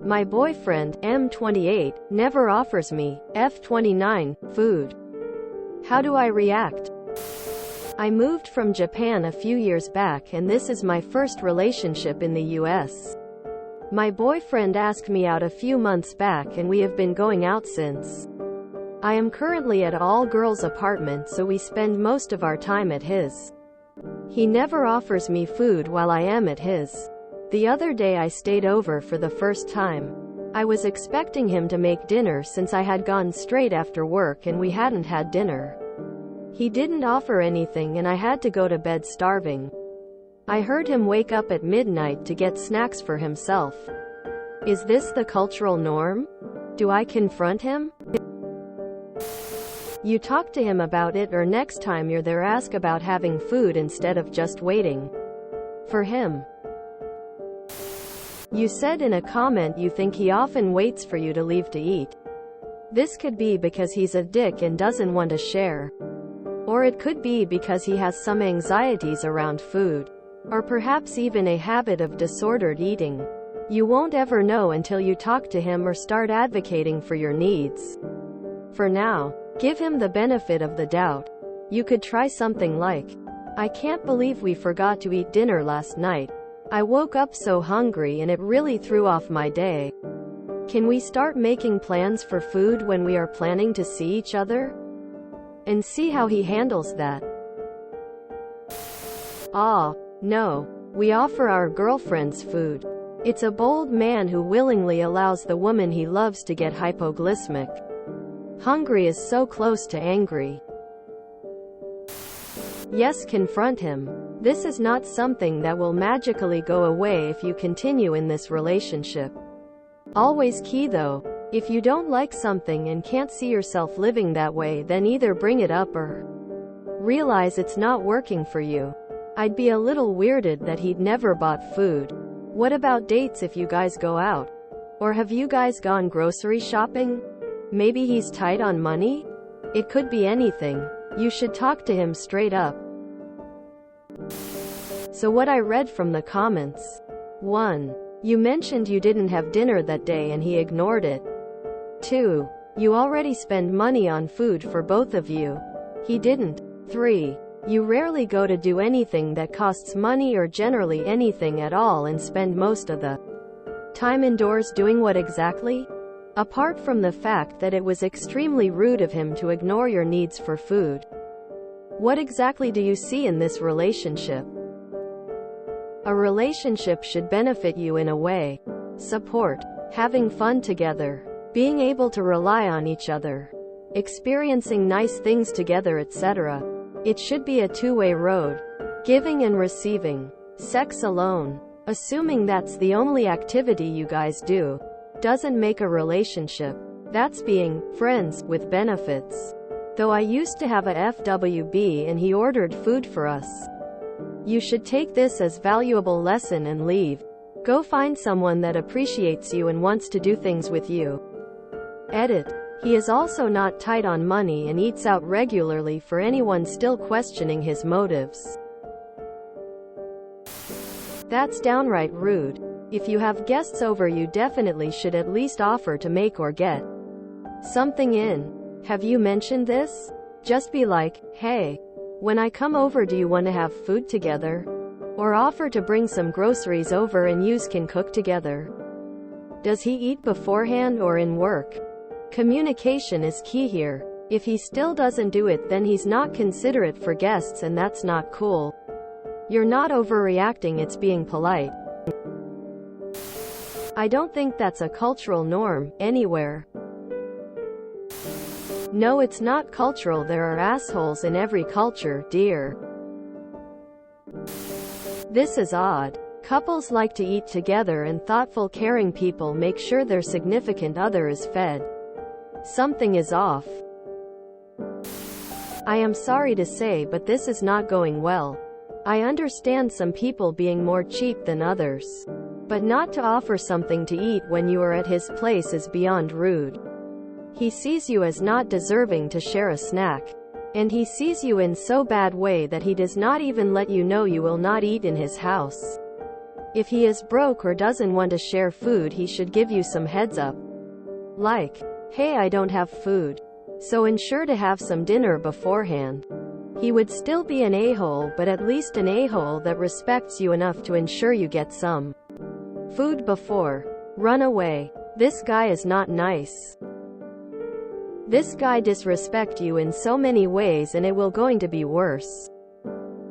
My boyfriend, M28, never offers me, F29, food. How do I react? I moved from Japan a few years back and this is my first relationship in the US. My boyfriend asked me out a few months back and we have been going out since. I am currently at all-girls apartment so we spend most of our time at his. He never offers me food while I am at his. The other day I stayed over for the first time. I was expecting him to make dinner since I had gone straight after work and we hadn't had dinner. He didn't offer anything and I had to go to bed starving. I heard him wake up at midnight to get snacks for himself. Is this the cultural norm? Do I confront him? You talk to him about it or next time you're there ask about having food instead of just waiting for him. You said in a comment you think he often waits for you to leave to eat. This could be because he's a dick and doesn't want to share. Or it could be because he has some anxieties around food. Or perhaps even a habit of disordered eating. You won't ever know until you talk to him or start advocating for your needs. For now, give him the benefit of the doubt. You could try something like, I can't believe we forgot to eat dinner last night. I woke up so hungry and it really threw off my day. Can we start making plans for food when we are planning to see each other? And see how he handles that. No. We offer our girlfriends food. It's a bold man who willingly allows the woman he loves to get hypoglycemic. Hungry is so close to angry. Yes, confront him. This is not something that will magically go away if you continue in this relationship. Always key though, if you don't like something and can't see yourself living that way, then either bring it up or realize it's not working for you. I'd be a little weirded that he'd never bought food. What about dates if you guys go out? Or have you guys gone grocery shopping? Maybe he's tight on money? It could be anything. You should talk to him straight up. So what I read from the comments. 1. You mentioned you didn't have dinner that day and he ignored it. 2. You already spend money on food for both of you. He didn't. 3. You rarely go to do anything that costs money or generally anything at all and spend most of the time indoors doing what exactly? Apart from the fact that it was extremely rude of him to ignore your needs for food. What exactly do you see in this relationship? A relationship should benefit you in a way. Support, having fun together, being able to rely on each other, experiencing nice things together, etc. It should be a two-way road. Giving and receiving. Sex alone, assuming that's the only activity you guys do, doesn't make a relationship. That's being friends with benefits. Though I used to have a FWB and he ordered food for us. You should take this as valuable lesson and leave. Go find someone that appreciates you and wants to do things with you. Edit. He is also not tight on money and eats out regularly for anyone still questioning his motives. That's downright rude. If you have guests over, you definitely should at least offer to make or get something in. Have you mentioned this? Just be like, hey, when I come over, do you want to have food together? Or offer to bring some groceries over and you can cook together. Does he eat beforehand or in work? Communication is key here. If he still doesn't do it, then he's not considerate for guests and that's not cool. You're not overreacting, it's being polite. I don't think that's a cultural norm, anywhere. No, it's not cultural. There are assholes in every culture, dear. This is odd. Couples like to eat together and thoughtful, caring people make sure their significant other is fed. Something is off. I am sorry to say, but this is not going well. I understand some people being more cheap than others. But not to offer something to eat when you are at his place is beyond rude. He sees you as not deserving to share a snack. And he sees you in so bad way that he does not even let you know you will not eat in his house. If he is broke or doesn't want to share food, he should give you some heads up. Like, hey, I don't have food, so ensure to have some dinner beforehand. He would still be an a-hole, but at least an a-hole that respects you enough to ensure you get some food before. Run away. This guy is not nice. This guy disrespect you in so many ways, and it will going to be worse.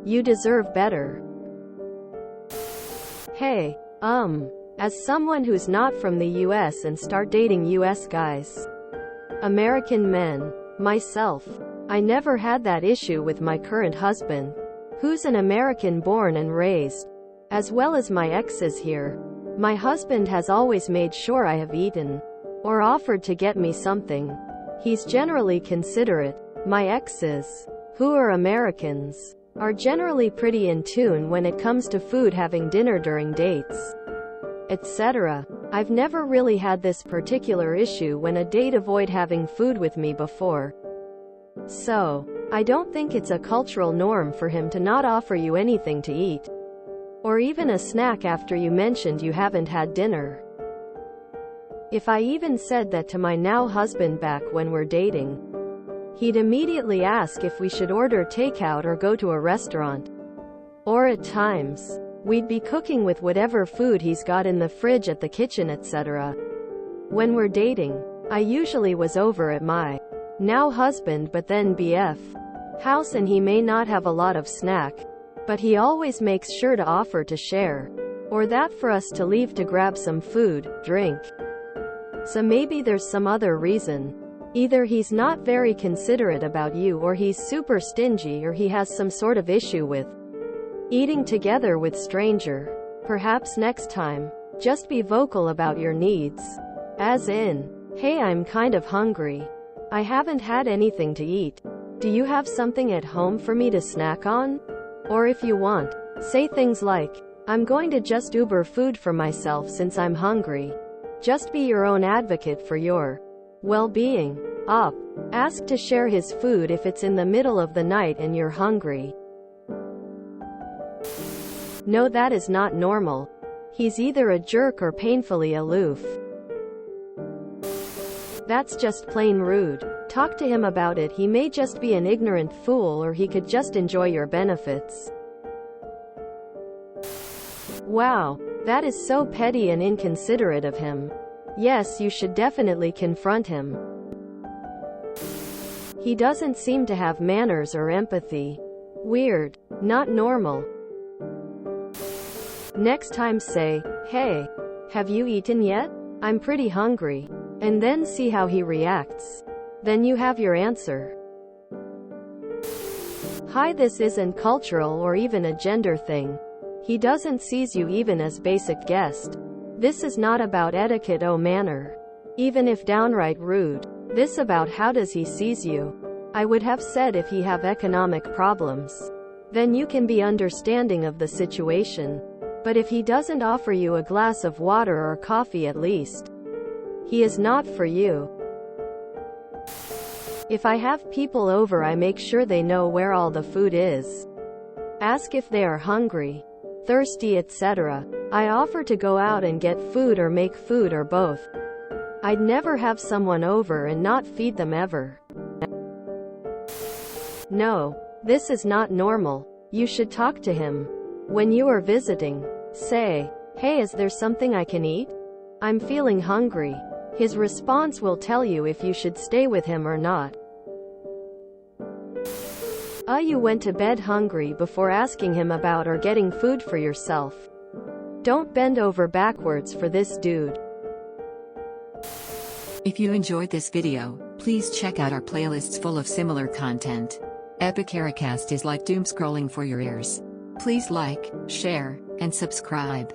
You deserve better. Hey, as someone who's not from the US and start dating US guys, American men, myself, I never had that issue with my current husband, who's an American born and raised, as well as my exes here. My husband has always made sure I have eaten, or offered to get me something. He's generally considerate. My exes, who are Americans, are generally pretty in tune when it comes to food, having dinner during dates, etc. I've never really had this particular issue when a date avoid having food with me before. So, I don't think it's a cultural norm for him to not offer you anything to eat, or even a snack after you mentioned you haven't had dinner. If I even said that to my now husband back when we're dating, he'd immediately ask if we should order takeout or go to a restaurant. Or at times, we'd be cooking with whatever food he's got in the fridge at the kitchen, etc. When we're dating, I usually was over at my now husband but then BF house, and he may not have a lot of snack, but he always makes sure to offer to share, or that for us to leave to grab some food, drink. So maybe there's some other reason. Either he's not very considerate about you, or he's super stingy, or he has some sort of issue with eating together with stranger. Perhaps next time, just be vocal about your needs. As in, hey, I'm kind of hungry. I haven't had anything to eat. Do you have something at home for me to snack on? Or if you want, say things like, I'm going to just Uber food for myself since I'm hungry. Just be your own advocate for your well-being. Ask to share his food if it's in the middle of the night and you're hungry. No, that is not normal. He's either a jerk or painfully aloof. That's just plain rude. Talk to him about it. He may just be an ignorant fool, or he could just enjoy your benefits. Wow, that is so petty and inconsiderate of him. Yes, you should definitely confront him. He doesn't seem to have manners or empathy. Weird. Not normal. Next time say, hey, have you eaten yet? I'm pretty hungry. And then see how he reacts. Then you have your answer. Hi, this isn't cultural or even a gender thing. He doesn't sees you even as basic guest. This is not about etiquette or manner, even if downright rude. This about how does he sees you. I would have said if he have economic problems, then you can be understanding of the situation. But if he doesn't offer you a glass of water or coffee at least, he is not for you. If I have people over, I make sure they know where all the food is. Ask if they are hungry, thirsty, etc. I offer to go out and get food or make food, or both. I'd never have someone over and not feed them ever. No, this is not normal. You should talk to him. When you are visiting, say, hey, is there something I can eat? I'm feeling hungry. His response will tell you if you should stay with him or not. You went to bed hungry before asking him about or getting food for yourself. Don't bend over backwards for this dude. If you enjoyed this video, please check out our playlists full of similar content. Epic Ericast is like doom scrolling for your ears. Please like, share, and subscribe.